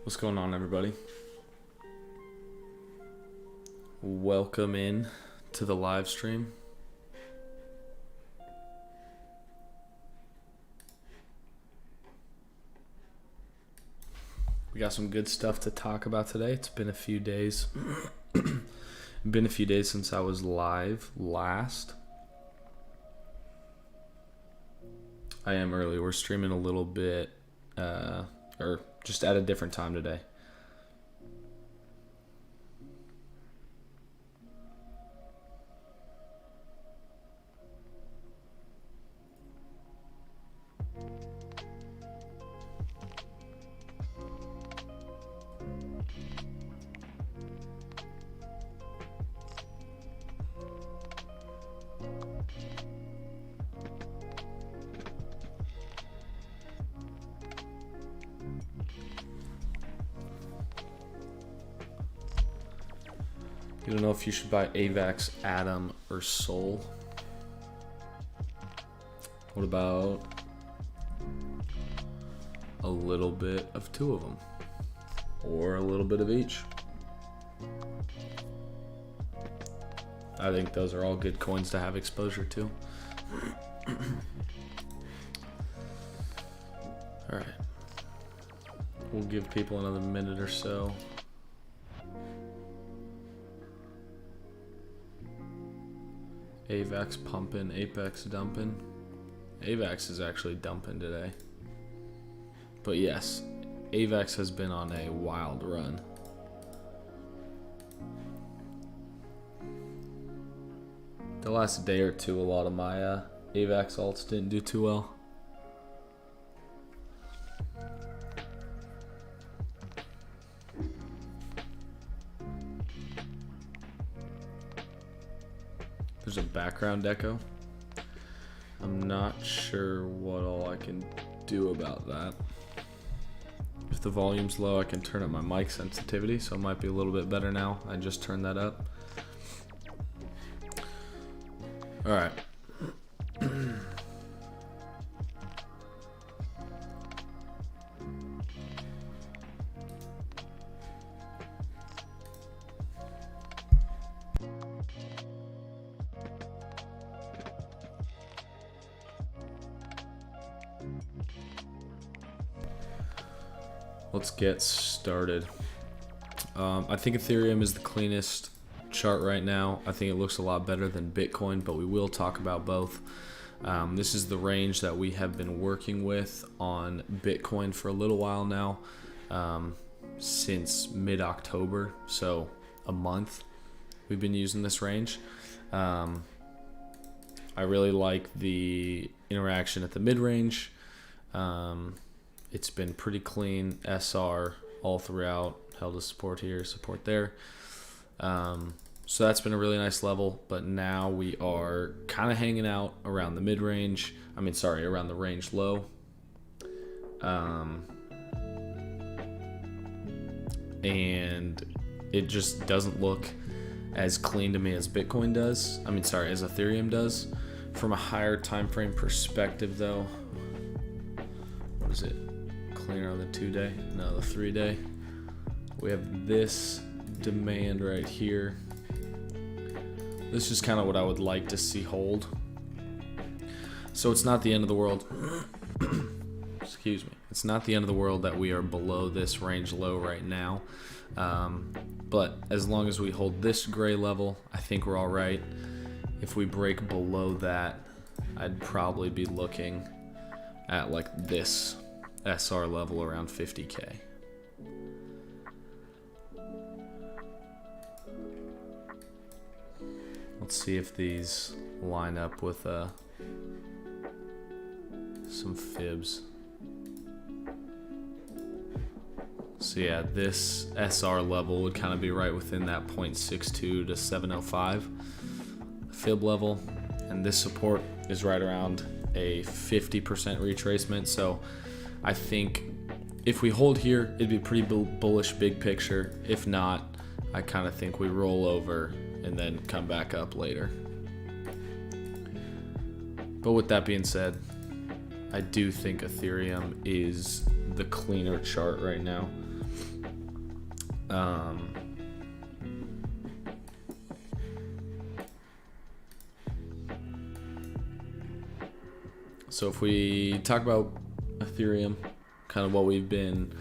What's going on, everybody? Welcome in to the live stream. We got some good stuff to talk about today. It's been a few days. Since I was live last. I am early. We're streaming a little bit, or just at a different time today. You don't know if you should buy AVAX, Atom, or Sol. What about a little bit of two of them? Or a little bit of each? I think those are all good coins to have exposure to. Alright. We'll give people another minute or so. AVAX pumping, Apex dumping. AVAX is actually dumping today. But yes, AVAX has been on a wild run. The last day or two, a lot of my AVAX alts didn't do too well. There's a background echo. I'm not sure what all I can do about that. If the volume's low, I can turn up my mic sensitivity, so it might be a little bit better now. I just turned that up. All right. Let's get started. I think Ethereum is the cleanest chart right now. I think it looks a lot better than Bitcoin, but we will talk about both. This is the range that we have been working with on Bitcoin for a little while now, since mid-October, so a month we've been using this range. I really like the interaction at the mid-range. It's been pretty clean, SR all throughout, held a support here, support there. So that's been a really nice level, but now we are kind of hanging out around the mid-range. Around the range low. And it just doesn't look as clean to me as Bitcoin does. As Ethereum does. From a higher time frame perspective though, what is it? Cleaner on the 2-day? No, the 3-day. We have this demand right here. This is kind of what I would like to see hold. So it's not the end of the world. Excuse me. It's not the end of the world that we are below this range low right now. But as long as we hold this gray level, I think we're all right. If we break below that, I'd probably be looking at like this SR level around 50K. Let's see if these line up with some fibs. So yeah, this SR level would kind of be right within that 0.62 to 705 fib level, and this support is right around a 50% retracement. So I think if we hold here, it'd be pretty bullish big picture. If not, I kind of think we roll over and then come back up later. But with that being said, I do think Ethereum is the cleaner chart right now. So if we talk about Ethereum, kind of what we've been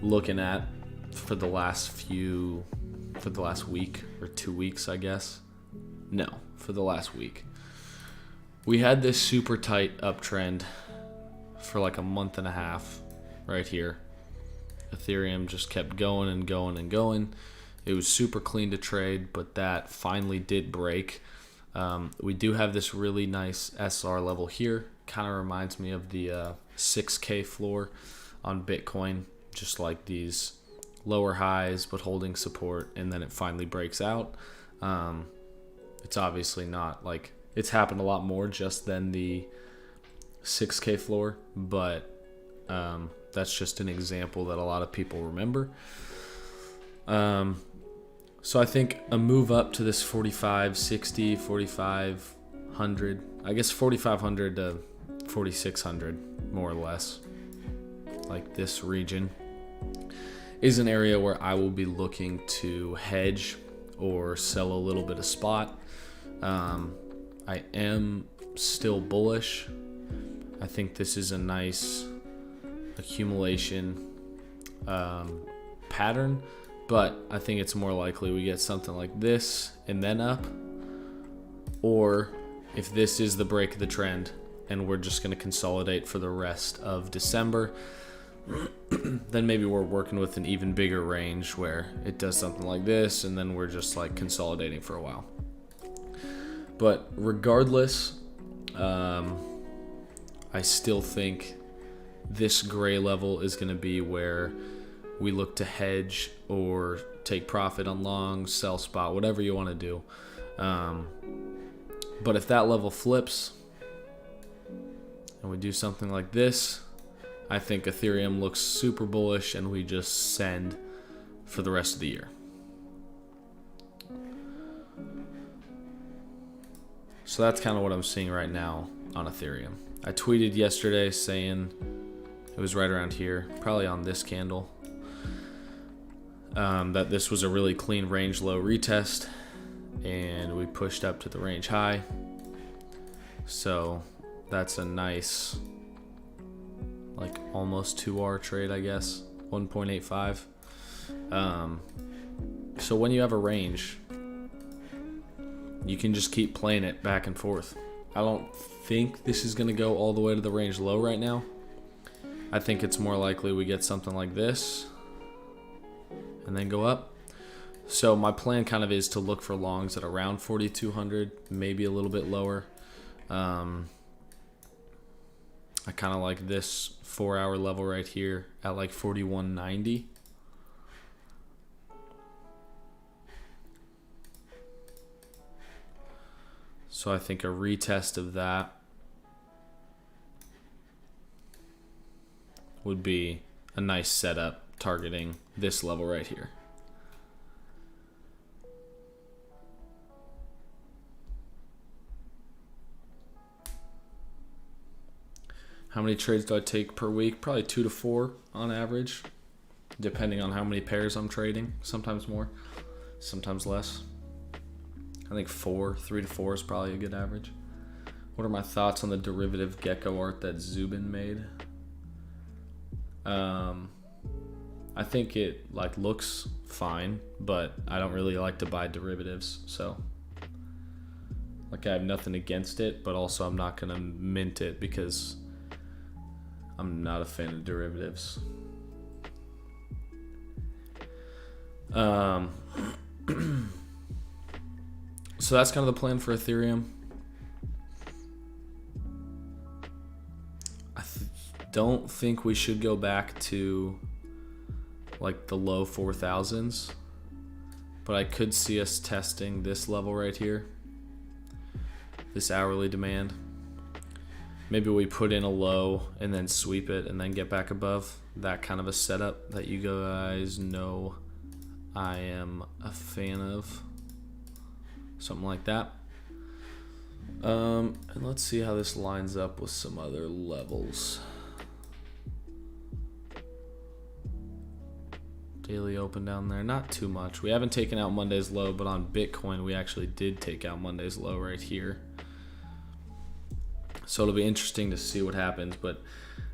looking at for the last week or 2 weeks, I guess. No, for the last week. We had this super tight uptrend for like a month and a half right here. Ethereum just kept going and going and going. It was super clean to trade, but that finally did break. We do have this really nice SR level here. Kind of reminds me of the 6K floor on Bitcoin, just like these lower highs but holding support, and then it finally breaks out. It's obviously not like it's happened a lot more just than the 6K floor, but that's just an example that a lot of people remember. So I think a move up to this 4560, 4500, I guess 4500 to 4600 more or less, like this region, is an area where I will be looking to hedge or sell a little bit of spot. I am still bullish. I think this is a nice accumulation pattern, but I think it's more likely we get something like this and then up, or if this is the break of the trend and we're just going to consolidate for the rest of December, then maybe we're working with an even bigger range where it does something like this and then we're just like consolidating for a while. But regardless, I still think this gray level is going to be where we look to hedge or take profit on long, sell spot, whatever you want to do. But if that level flips and we do something like this, I think Ethereum looks super bullish and we just send for the rest of the year. So that's kind of what I'm seeing right now on Ethereum. I tweeted yesterday saying it was right around here, probably on this candle, that this was a really clean range low retest and we pushed up to the range high. So that's a nice, like almost 2R trade, I guess, 1.85. So when you have a range, you can just keep playing it back and forth. I don't think this is going to go all the way to the range low right now. I think it's more likely we get something like this and then go up. So my plan kind of is to look for longs at around 4,200, maybe a little bit lower. I kind of like this 4-hour level right here at like 4190. So I think a retest of that would be a nice setup targeting this level right here. How many trades do I take per week? Probably 2 to 4 on average, depending on how many pairs I'm trading. Sometimes more, sometimes less. I think 3 to 4 is probably a good average. What are my thoughts on the derivative gecko art that Zubin made? I think it like looks fine, but I don't really like to buy derivatives, so like I have nothing against it, but also I'm not gonna mint it because I'm not a fan of derivatives. So that's kind of the plan for Ethereum. I don't think we should go back to like the low 4,000s, but I could see us testing this level right here, this hourly demand. Maybe we put in a low and then sweep it and then get back above. That kind of a setup that you guys know I am a fan of. Something like that. And let's see how this lines up with some other levels. Daily open down there, not too much. We haven't taken out Monday's low, but on Bitcoin, we actually did take out Monday's low right here. So it'll be interesting to see what happens, but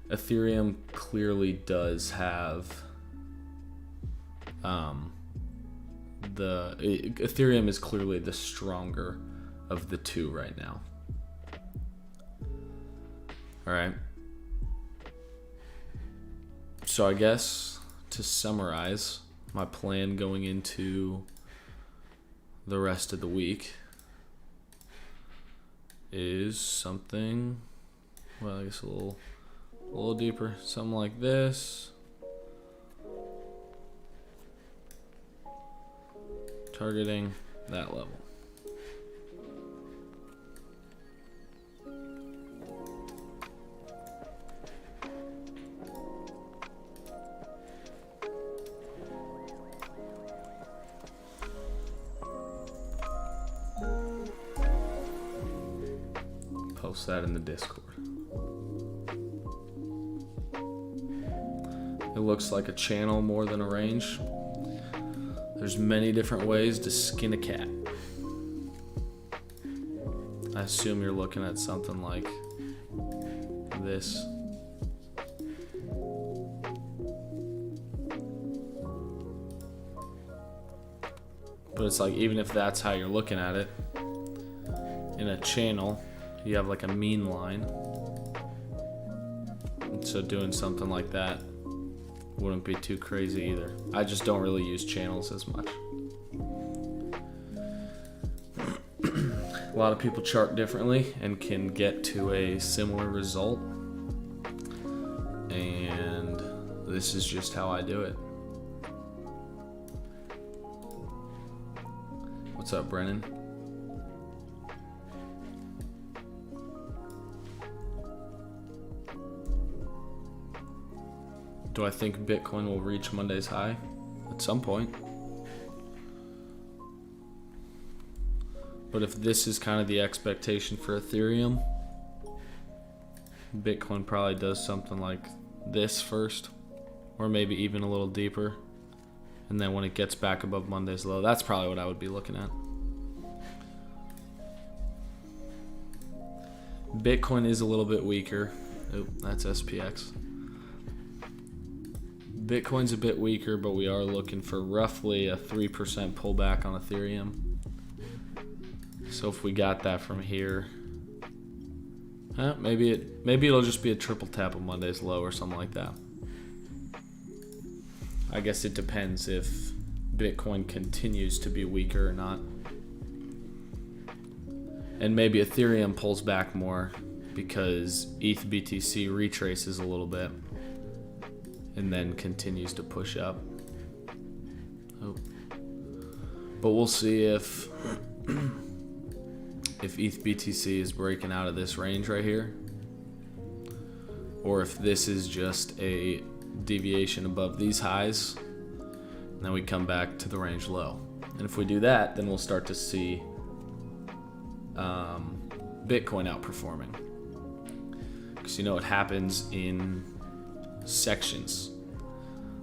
Ethereum clearly does have Ethereum is clearly the stronger of the two right now. All right. So I guess to summarize my plan going into the rest of the week is something, well, I guess a little deeper, something like this. Targeting that level. Post that in the Discord. It looks like a channel more than a range. There's many different ways to skin a cat. I assume you're looking at something like this. But it's like, even if that's how you're looking at it, in a channel, you have like a mean line. And so doing something like that wouldn't be too crazy either. I just don't really use channels as much. A lot of people chart differently and can get to a similar result. And this is just how I do it. What's up, Brennan? Do I think Bitcoin will reach Monday's high at some point? But if this is kind of the expectation for Ethereum, Bitcoin probably does something like this first, or maybe even a little deeper. And then when it gets back above Monday's low, that's probably what I would be looking at. Bitcoin is a little bit weaker. Oh, that's SPX. Bitcoin's a bit weaker, but we are looking for roughly a 3% pullback on Ethereum. So if we got that from here, maybe it'll just be a triple tap of Monday's low or something like that. I guess it depends if Bitcoin continues to be weaker or not. And maybe Ethereum pulls back more because ETH BTC retraces a little bit and then continues to push up. Oh. But we'll see if ETH BTC is breaking out of this range right here, or if this is just a deviation above these highs, and then we come back to the range low. And if we do that, then we'll start to see Bitcoin outperforming, because you know it happens in sections.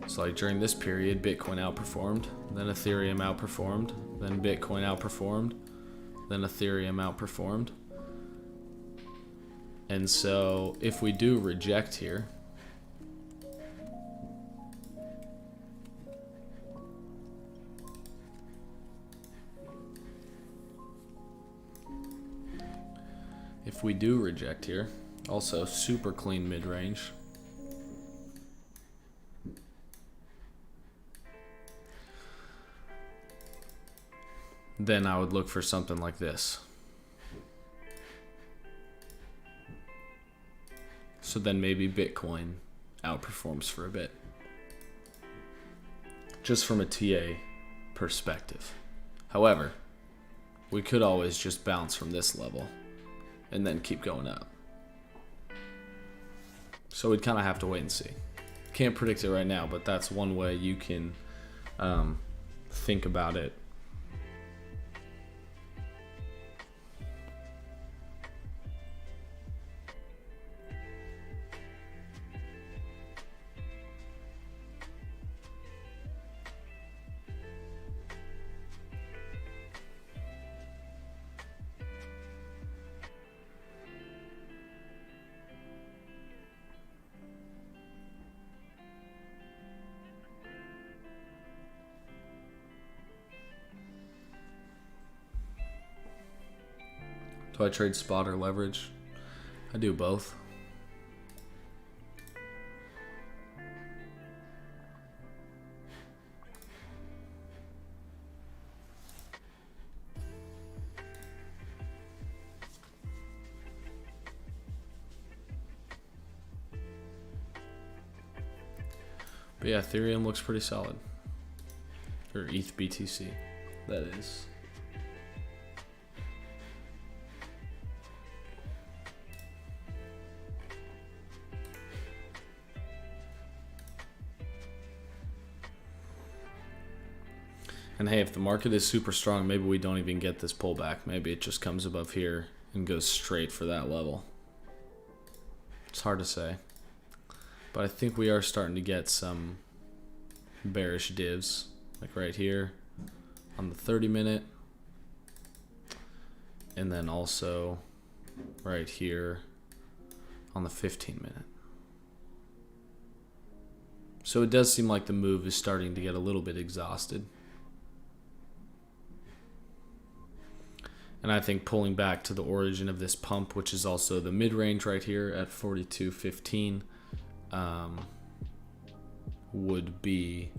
So like during this period, Bitcoin outperformed, then Ethereum outperformed, then Bitcoin outperformed, then Ethereum outperformed. And so if we do reject here, also super clean mid-range. Then I would look for something like this. So then maybe Bitcoin outperforms for a bit, just from a TA perspective. However, we could always just bounce from this level and then keep going up. So we'd kind of have to wait and see. Can't predict it right now, but that's one way you can think about it. Do I trade spot or leverage? I do both. But yeah, Ethereum looks pretty solid. Or ETH BTC, that is. And hey, if the market is super strong, maybe we don't even get this pullback. Maybe it just comes above here and goes straight for that level. It's hard to say. But I think we are starting to get some bearish divs, like right here on the 30-minute. And then also right here on the 15-minute. So it does seem like the move is starting to get a little bit exhausted. And I think pulling back to the origin of this pump, which is also the mid-range right here at 42.15, would be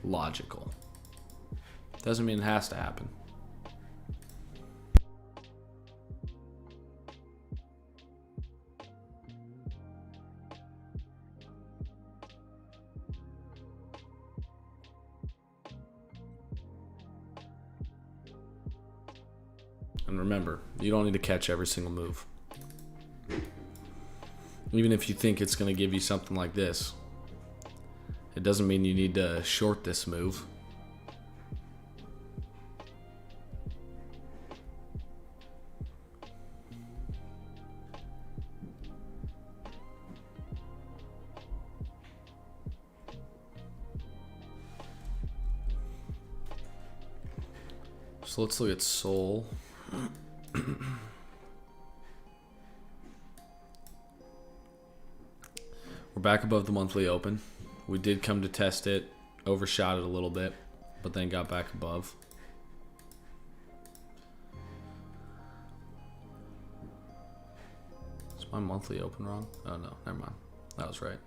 logical. Doesn't mean it has to happen. And remember, you don't need to catch every single move. Even if you think it's going to give you something like this, it doesn't mean you need to short this move. So let's look at Sol. We're back above the monthly open. We did come to test it, overshot it a little bit, but then got back above. Is my monthly open wrong? Oh no, never mind. That was right.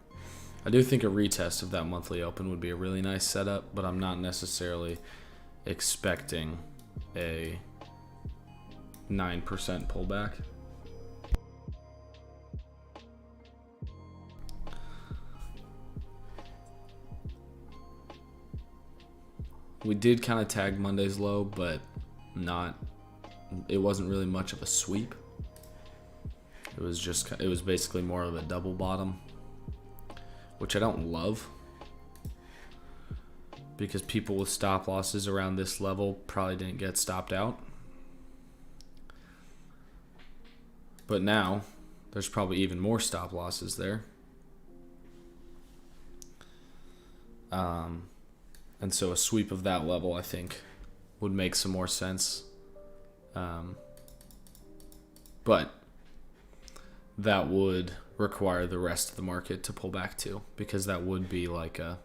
I do think a retest of that monthly open would be a really nice setup, but I'm not necessarily expecting a 9% pullback. We did kind of tag Monday's low, but it wasn't really much of a sweep. It was basically more of a double bottom, which I don't love, because people with stop losses around this level probably didn't get stopped out. But now there's probably even more stop losses there. And so a sweep of that level, I think, would make some more sense. But that would require the rest of the market to pull back too, because that would be like a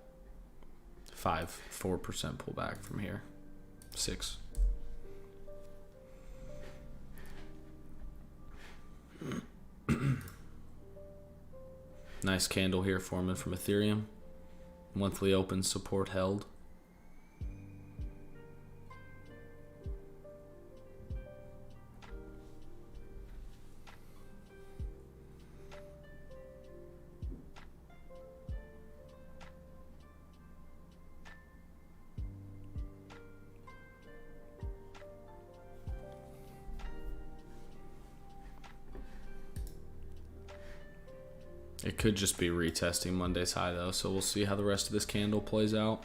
4% pullback from here. 6. Nice candle here forming from Ethereum. Monthly open support held. It could just be retesting Monday's high though, so we'll see how the rest of this candle plays out.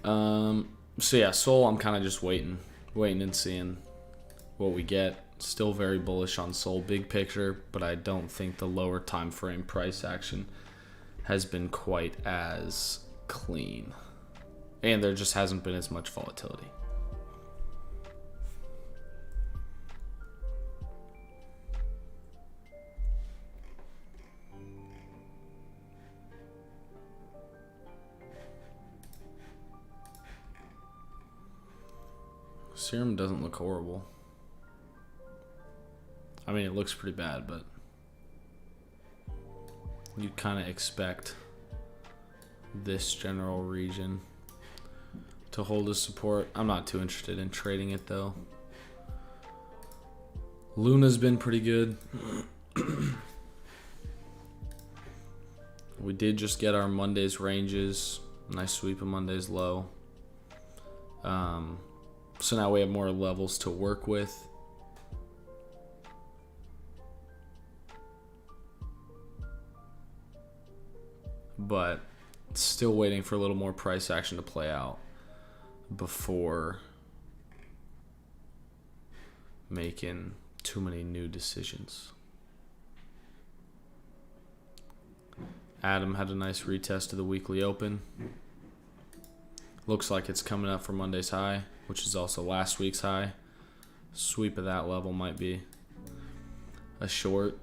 So yeah, Sol, I'm kind of just waiting and seeing what we get. Still very bullish on Sol big picture, but I don't think the lower time frame price action has been quite as clean, and there just hasn't been as much volatility. Serum doesn't look horrible. I mean, it looks pretty bad, but you kind of expect this general region to hold as support. I'm not too interested in trading it though. Luna's been pretty good. We did just get our Monday's ranges. Nice sweep of Monday's low. So now we have more levels to work with. But still waiting for a little more price action to play out before making too many new decisions. Adam had a nice retest of the weekly open. Looks like it's coming up for Monday's high, which is also last week's high. Sweep of that level might be a short,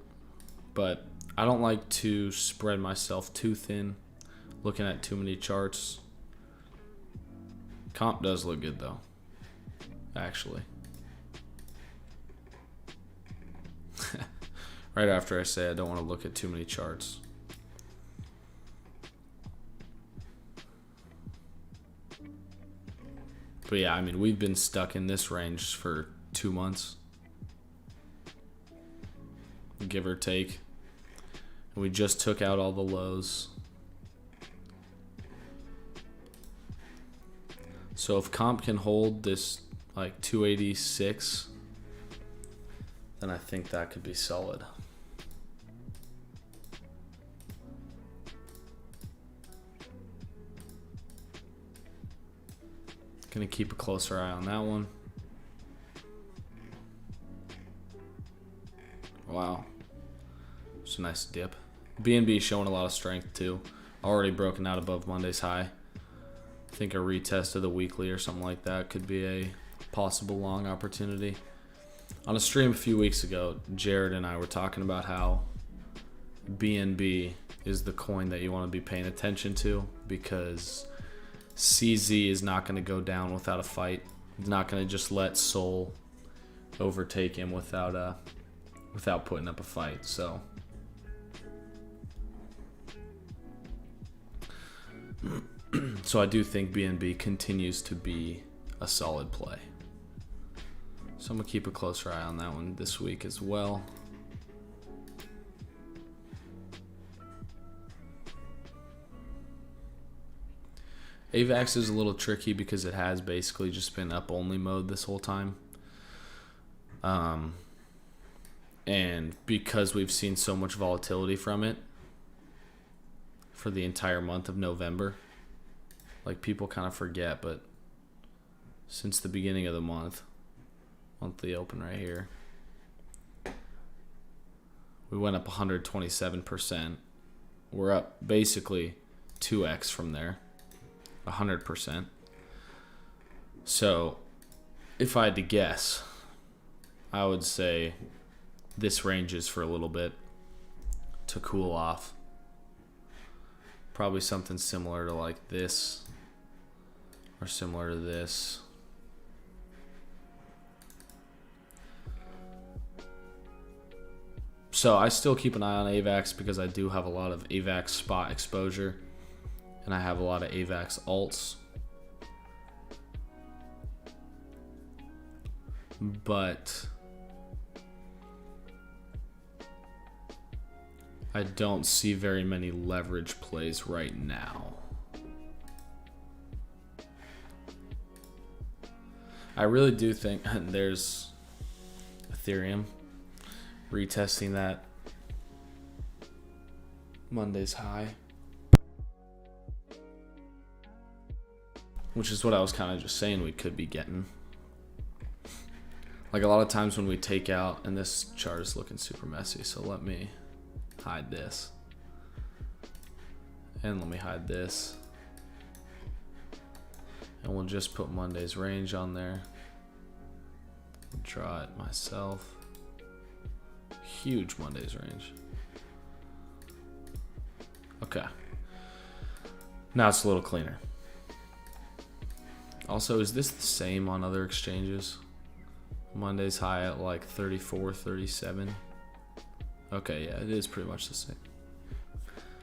but I don't like to spread myself too thin looking at too many charts. Comp does look good though, actually. Right after I say I don't want to look at too many charts. But yeah, I mean, we've been stuck in this range for 2 months, give or take. And we just took out all the lows. So if comp can hold this like 286, then I think that could be solid. Gonna keep a closer eye on that one. Wow, it's a nice dip. BNB showing a lot of strength too. Already broken out above Monday's high. I think a retest of the weekly or something like that could be a possible long opportunity. On a stream a few weeks ago, Jared and I were talking about how BNB is the coin that you want to be paying attention to because CZ is not going to go down without a fight. He's not going to just let Sol overtake him without putting up a fight. So I do think BNB continues to be a solid play. So I'm going to keep a closer eye on that one this week as well. AVAX is a little tricky because it has basically just been up only mode this whole time. And because we've seen so much volatility from it for the entire month of November, like people kind of forget, but since the beginning of the monthly open right here, we went up 127%. We're up basically 2x from there. 100%. So if I had to guess, I would say this ranges for a little bit to cool off. Probably something similar to like this or similar to this. So I still keep an eye on AVAX because I do have a lot of AVAX spot exposure. And I have a lot of AVAX alts. But I don't see very many leverage plays right now. I really do think there's Ethereum retesting that Monday's high, which is what I was kind of just saying we could be getting. Like a lot of times when we take out, and this chart is looking super messy, so let me hide this. And let me hide this. And we'll just put Monday's range on there. Draw it myself. Huge Monday's range. Okay. Now it's a little cleaner. Also, is this the same on other exchanges? Monday's high at like 34, 37. Okay, yeah, it is pretty much the same.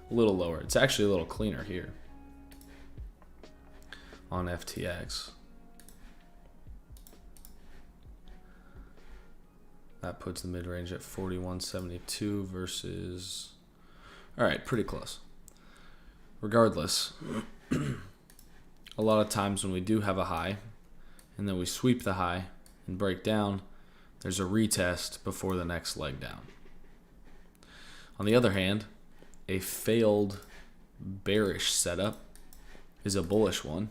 A little lower. It's actually a little cleaner here on FTX. That puts the mid-range at 41.72 versus... All right, pretty close. Regardless, a lot of times when we do have a high and then we sweep the high and break down, there's a retest before the next leg down. On the other hand, a failed bearish setup is a bullish one.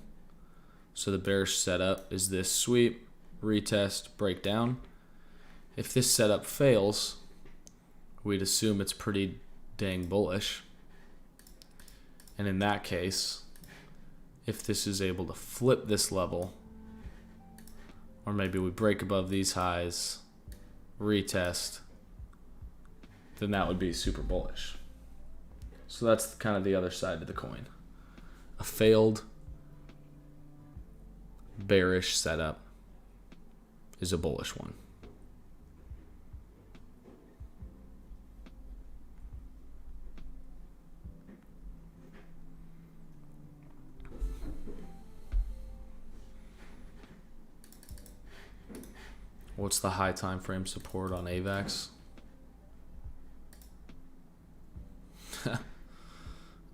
So the bearish setup is this sweep, retest, break down. If this setup fails, we'd assume it's pretty dang bullish. And in that case, if this is able to flip this level, or maybe we break above these highs, retest, then that would be super bullish. So that's kind of the other side of the coin. A failed bearish setup is a bullish one. What's the high time frame support on AVAX?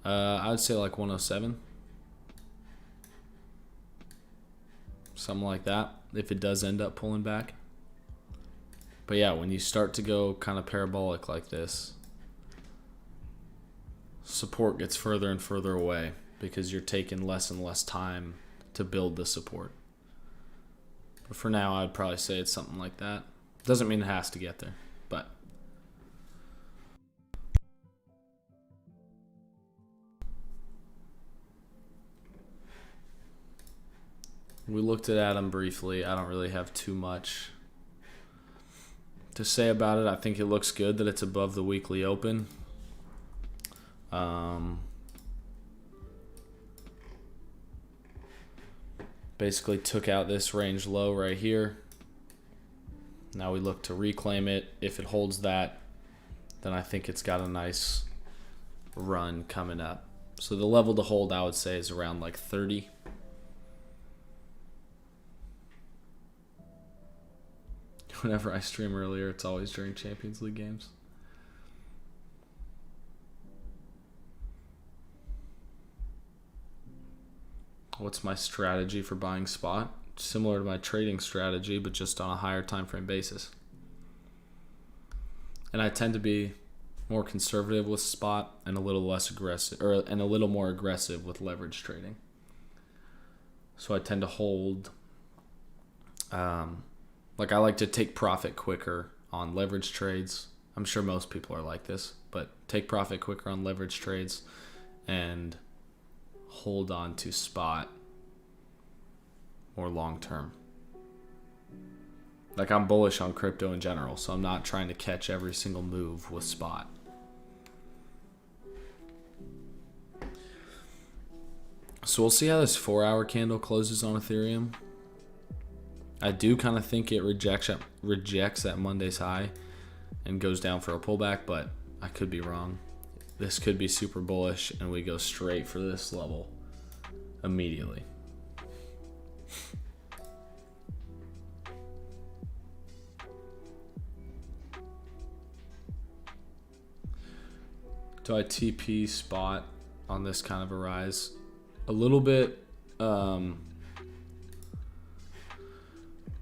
I would say like 107. Something like that, if it does end up pulling back. But yeah, when you start to go kind of parabolic like this, support gets further and further away because you're taking less and less time to build the support. But for now, I'd probably say it's something like that. Doesn't mean it has to get there, but. We looked at Atom briefly. I don't really have too much to say about it. I think it looks good that it's above the weekly open. Basically took out this range low right here. Now we look to reclaim it. If it holds that, then I think it's got a nice run coming up. So the level to hold, I would say, is around like 30. Whenever I stream earlier, it's always during Champions League games. What's my strategy for buying spot? Similar to my trading strategy, but just on a higher time frame basis. And I tend to be more conservative with spot and a little less aggressive, and a little more aggressive with leverage trading. So I tend to hold, like I like to take profit quicker on leverage trades. I'm sure most people are like this, but take profit quicker on leverage trades and hold on to spot more long term. Like I'm bullish on crypto in general, so I'm not trying to catch every single move with spot. So we'll see how this 4-hour candle closes on Ethereum. I do kind of think it rejects that Monday's high and goes down for a pullback, but I could be wrong. This could be super bullish and we go straight for this level immediately. Do I TP spot on this kind of a rise? A little bit,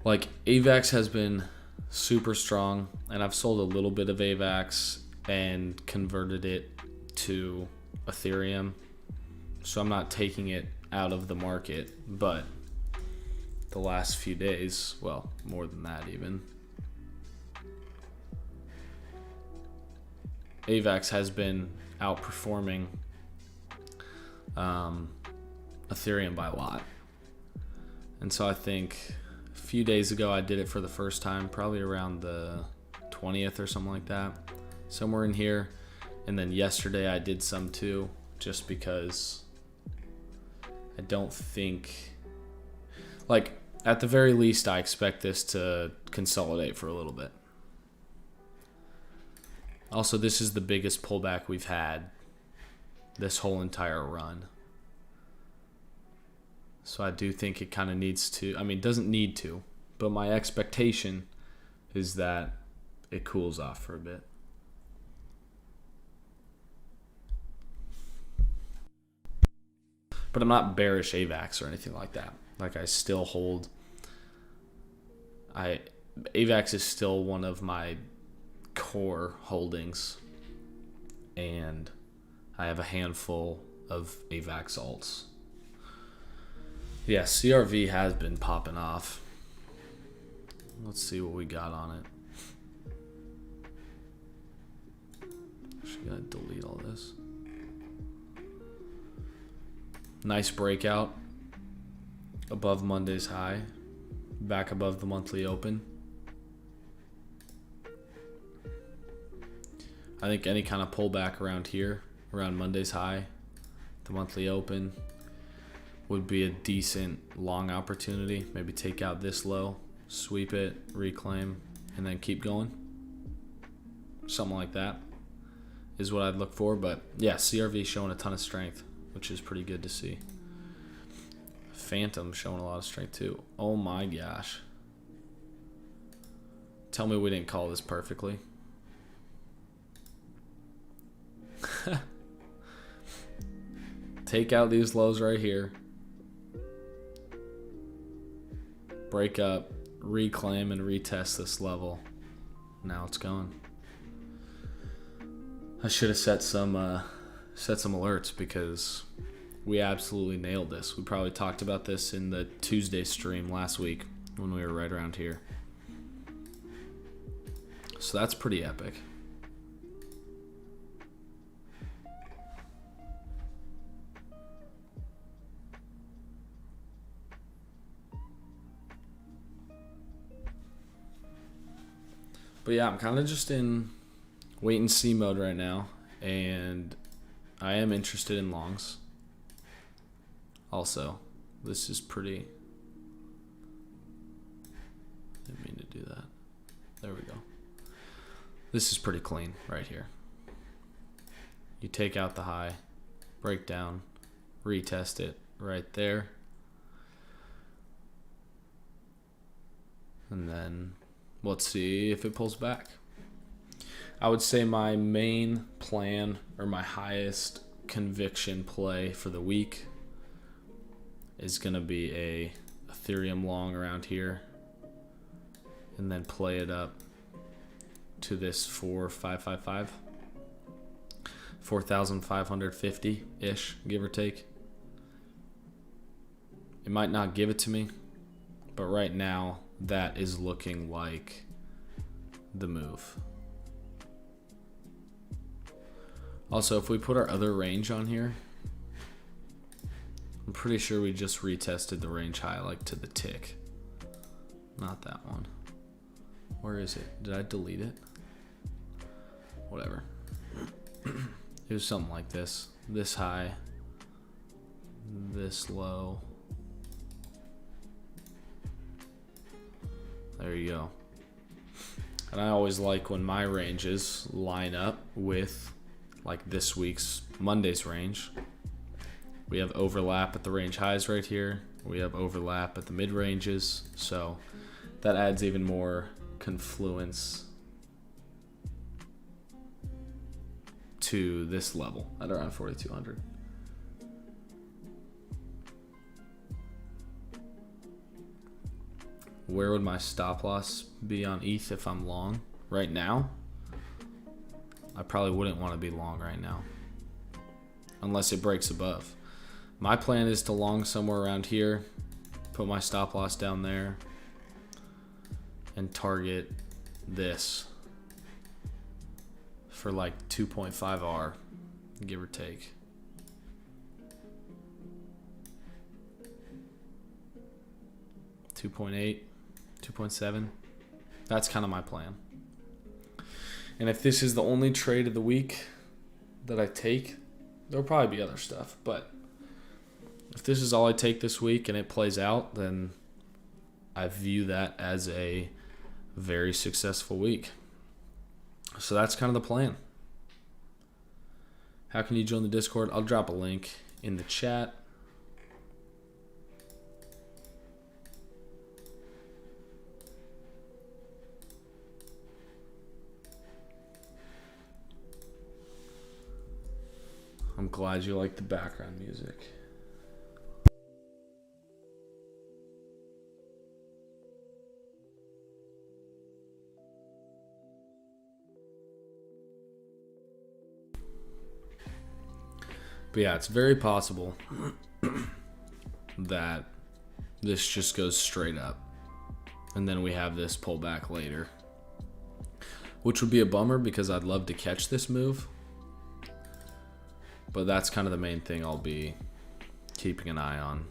like AVAX has been super strong, and I've sold a little bit of AVAX and converted it to Ethereum. So I'm not taking it out of the market, but the last few days, well, more than that even, AVAX has been outperforming Ethereum by a lot. And so I think a few days ago I did it for the first time, probably around the 20th or something like that, somewhere in here. And then yesterday I did some too, just because I don't think, Like, at the very least, I expect this to consolidate for a little bit. Also, this is the biggest pullback we've had this whole entire run. So I do think it kind of needs to, I mean, it doesn't need to, but my expectation is that it cools off for a bit. But I'm not bearish AVAX or anything like that. Like, I still hold, AVAX is still one of my core holdings, and I have a handful of AVAX alts. Yeah, CRV has been popping off. Let's see what we got on it. Actually, gotta delete all this. Nice breakout above Monday's high, back above the monthly open. I think any kind of pullback around here, around Monday's high, the monthly open, would be a decent long opportunity. Maybe take out this low, sweep it, reclaim, and then keep going. Something like that is what I'd look for. But yeah, CRV showing a ton of strength, which is pretty good to see. Phantom showing a lot of strength too. Oh my gosh. Tell me we didn't call this perfectly. Take out these lows right here. Break up, reclaim, and retest this level. Now it's gone. I should have set some alerts because we absolutely nailed this. We probably talked about this in the Tuesday stream last week when we were right around here. So that's pretty epic. But yeah, I'm kind of just in wait and see mode right now, and I am interested in longs. Also, this is pretty, didn't mean to do that. There we go. This is pretty clean right here. You take out the high, break down, retest it right there, and then let's see if it pulls back. I would say my main plan, or my highest conviction play for the week, is going to be a Ethereum long around here, and then play it up to this 4555, 4,550-ish, give or take. It might not give it to me, but right now that is looking like the move. Also, if we put our other range on here, I'm pretty sure we just retested the range high, like to the tick. Not that one. Where is it? Did I delete it? Whatever. It was something like this. This high, this low. There you go. And I always like when my ranges line up with like this week's Monday's range. We have overlap at the range highs right here. We have overlap at the mid ranges. So that adds even more confluence to this level at around 4,200. Where would my stop loss be on ETH if I'm long? Right now, I probably wouldn't want to be long right now unless it breaks above. My plan is to long somewhere around here, put my stop loss down there, and target this for like 2.5 R, give or take. $2.8, 2.7. That's kind of my plan. And if this is the only trade of the week that I take, there'll probably be other stuff. But if this is all I take this week and it plays out, then I view that as a very successful week. So that's kind of the plan. How can you join the Discord? I'll drop a link in the chat. I'm glad you like the background music. But yeah, it's very possible that this just goes straight up. And then we have this pullback later. Which would be a bummer because I'd love to catch this move. But that's kind of the main thing I'll be keeping an eye on.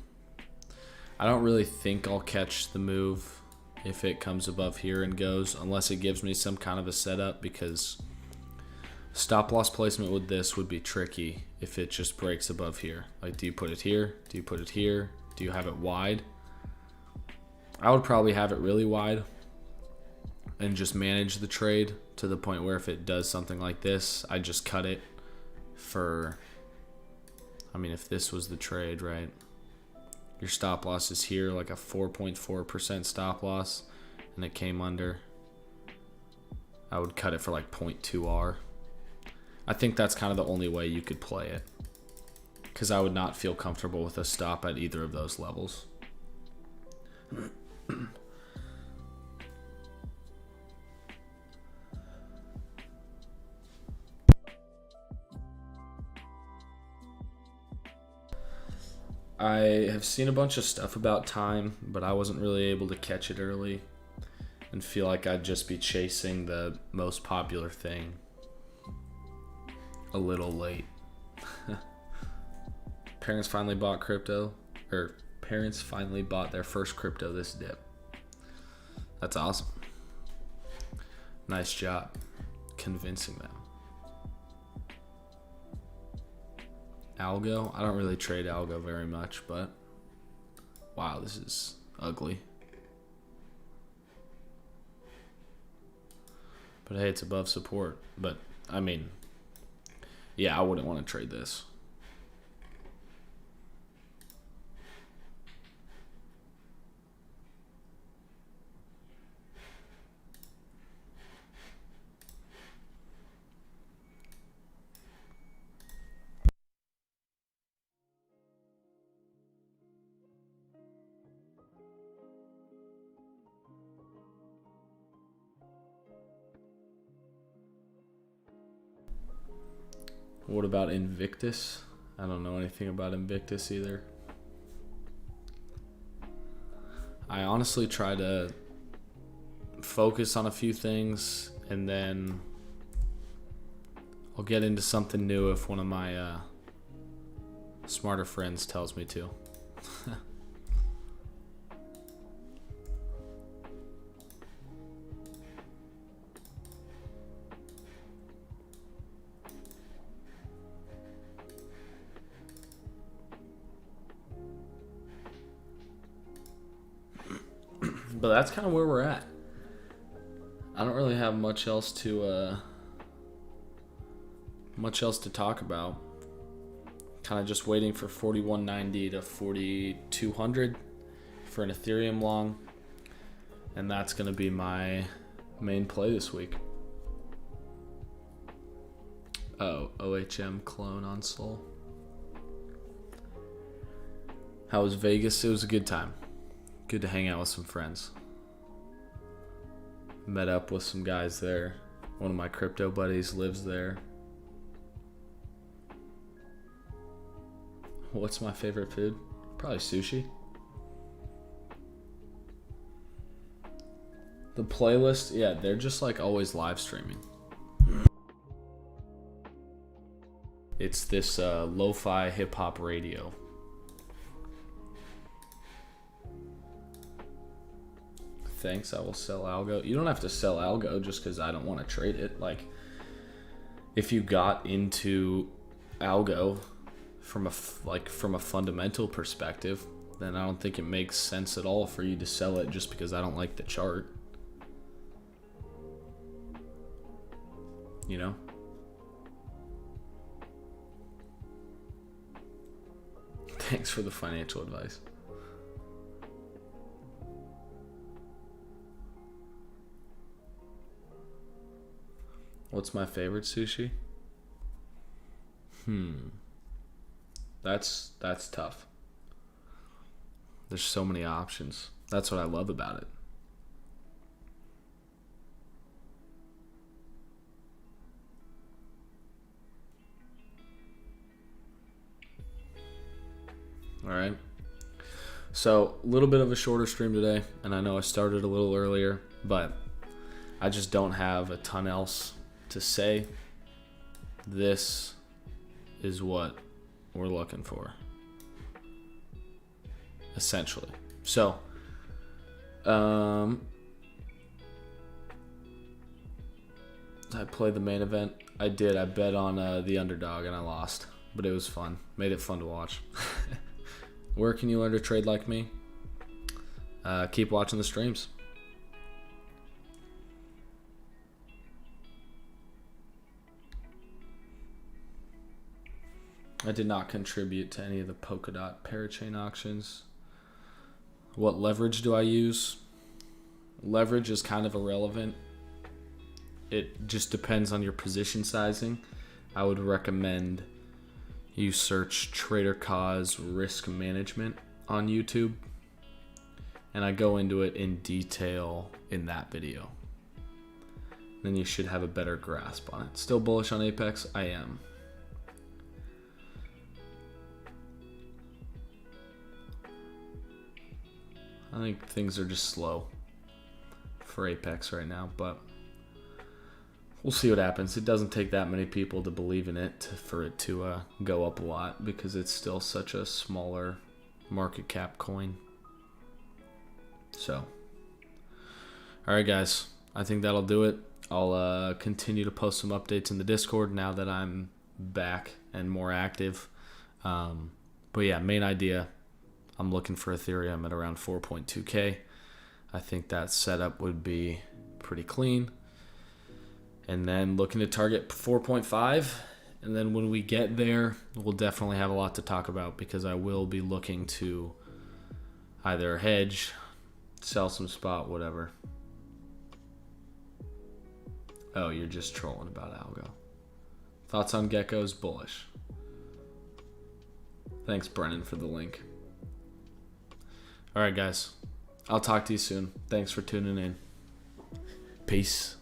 I don't really think I'll catch the move if it comes above here and goes, unless it gives me some kind of a setup, because stop loss placement with this would be tricky if it just breaks above here. Like, do you put it here? Do you put it here? Do you have it wide? I would probably have it really wide and just manage the trade to the point where if it does something like this, I just cut it for, I mean, if this was the trade, right? Your stop loss is here, like a 4.4% stop loss, and it came under. I would cut it for like 0.2R. I think that's kind of the only way you could play it, because I would not feel comfortable with a stop at either of those levels. I have seen a bunch of stuff about time, but I wasn't really able to catch it early and feel like I'd just be chasing the most popular thing a little late. Parents finally bought crypto, or parents finally bought their first crypto this dip. That's awesome. Nice job convincing them. Algo? I don't really trade algo very much, but wow, this is ugly. But hey, it's above support. But I mean, yeah, I wouldn't want to trade this. What about Invictus? I don't know anything about Invictus either. I honestly try to focus on a few things, and then I'll get into something new if one of my smarter friends tells me to. But that's kind of where we're at. I don't really have much else to talk about. Kind of just waiting for 4190 to 4200 for an Ethereum long, and that's going to be my main play this week. Oh, OHM clone on Sol. How was Vegas? It was a good time. Good to hang out with some friends. Met up with some guys there. One of my crypto buddies lives there. What's my favorite food? Probably sushi. The playlist, yeah, they're just like always live streaming. It's this lo-fi hip-hop radio. Thanks, I will sell algo. You don't have to sell algo just because I don't want to trade it. Like, if you got into algo from a fundamental perspective, then I don't think it makes sense at all for you to sell it just because I don't like the chart. You know? Thanks for the financial advice. What's my favorite sushi? That's tough. There's so many options. That's what I love about it. All right. So, a little bit of a shorter stream today, and I know I started a little earlier, but I just don't have a ton else to say. This is what we're looking for, essentially. So, I played the main event. I did. I bet on the underdog, and I lost, but it was fun. Made it fun to watch. Where can you learn to trade like me? Keep watching the streams. I did not contribute to any of the Polkadot parachain auctions. What leverage do I use? Leverage is kind of irrelevant. It just depends on your position sizing. I would recommend you search Trader Cause risk management on YouTube, and I go into it in detail in that video. Then you should have a better grasp on it. Still bullish on Apex? I am. I think things are just slow for Apex right now, but we'll see what happens. It doesn't take that many people to believe in it for it to go up a lot, because it's still such a smaller market cap coin. So, all right, guys, I think that'll do it. I'll continue to post some updates in the Discord now that I'm back and more active. But yeah, main idea, I'm looking for Ethereum at around 4.2K. I think that setup would be pretty clean. And then looking to target 4.5. And then when we get there, we'll definitely have a lot to talk about, because I will be looking to either hedge, sell some spot, whatever. Oh, you're just trolling about algo. Thoughts on geckos? Bullish. Thanks, Brennan, for the link. All right, guys. I'll talk to you soon. Thanks for tuning in. Peace.